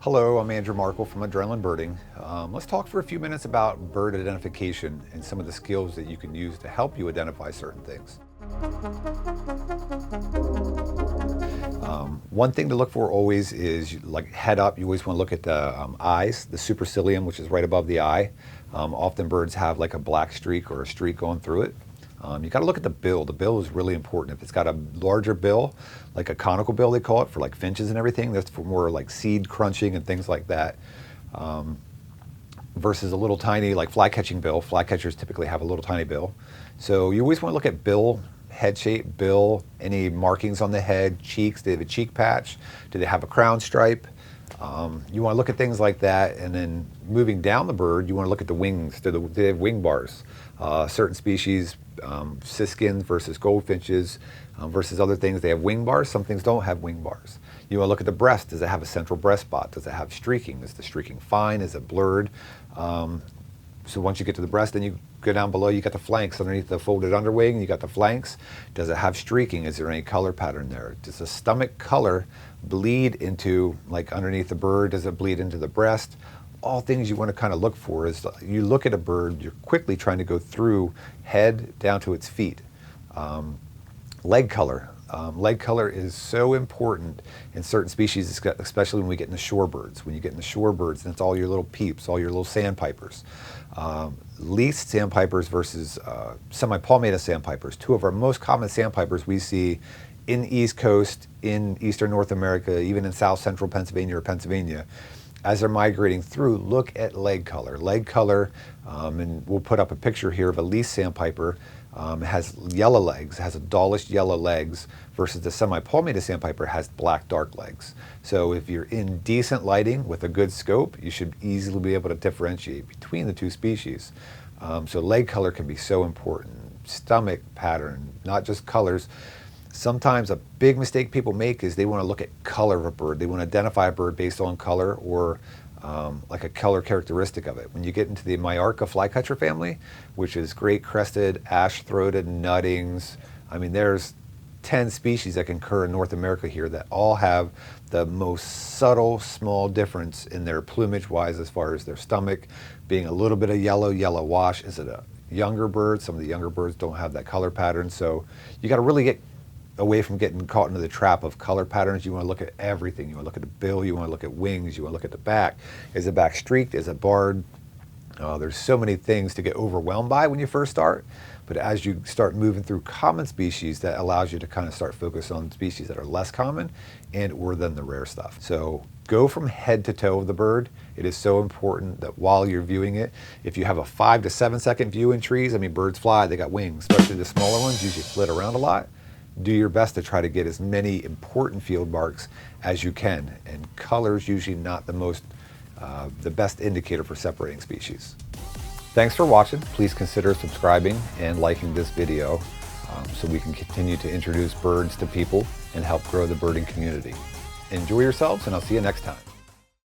Hello, I'm Andrew Markle from Adrenaline Birding. Let's talk for a few minutes about bird identification and some of the skills that you can use to help you identify certain things. One thing to look for always is, like head up, you always want to look at the eyes, the supercilium, which is right above the eye. Often birds have like a black streak or a streak going through it. You got to look at the bill. The bill is really important. If it's got a larger bill, like a conical bill they call it, for like finches and everything, that's for more like seed crunching and things like that. Versus a little tiny like fly-catching bill. Flycatchers typically have a little tiny bill. So you always want to look at bill, head shape, bill, any markings on the head, cheeks. Do they have a cheek patch? Do they have a crown stripe? You want to look at things like that, and then moving down the bird, you want to look at the wings. Do they have wing bars? Certain species, siskins versus goldfinches versus other things, they have wing bars. Some things don't have wing bars. You want to look at the breast. Does it have a central breast spot? Does it have streaking? Is the streaking fine? Is it blurred? So once you get to the breast, then you go down below, you got the flanks underneath the folded underwing, you got the flanks. Does it have streaking? Is there any color pattern there? Does the stomach color bleed into, like underneath the bird, does it bleed into the breast? All things you want to kind of look for is you look at a bird, you're quickly trying to go through head down to its feet. Leg color. Leg color is so important in certain species, especially when we get into shorebirds. When you get into shorebirds, that's all your little peeps, all your little sandpipers. Least sandpipers versus semi-palmated sandpipers. Two of our most common sandpipers we see in the East Coast, in Eastern North America, even in South Central Pennsylvania or Pennsylvania. As they're migrating through, look at leg color. Leg color, and we'll put up a picture here of a least sandpiper. It has yellow legs, has a dullish yellow legs, versus the semi-palmated sandpiper has black dark legs. So if you're in decent lighting with a good scope, you should easily be able to differentiate between the two species. So leg color can be so important. Stomach pattern, not just colors. Sometimes a big mistake people make is they want to look at color of a bird. They want to identify a bird based on color or like a color characteristic of it. When you get into the Myarca flycatcher family, which is great crested, ash-throated, nuttings, I mean, there's 10 species that can occur in North America here that all have the most subtle, small difference in their plumage-wise as far as their stomach being a little bit of yellow, yellow wash. Is it a younger bird? Some of the younger birds don't have that color pattern. So you got to really get away from getting caught into the trap of color patterns. You want to look at everything. You want to look at the bill, you want to look at wings, you want to look at the back. Is the back streaked? Is it barred? There's so many things to get overwhelmed by when you first start, but as you start moving through common species, that allows you to kind of start focus on species that are less common and or then the rare stuff. So go from head to toe of the bird. It is so important that while you're viewing it, if you have a 5 to 7 second view in trees, I mean, birds fly, they got wings, especially the smaller ones usually flit around a lot. Do your best to try to get as many important field marks as you can, and color is usually not the best indicator for separating species. Thanks for watching. Please consider subscribing and liking this video so we can continue to introduce birds to people and help grow the birding community. Enjoy yourselves, and I'll see you next time.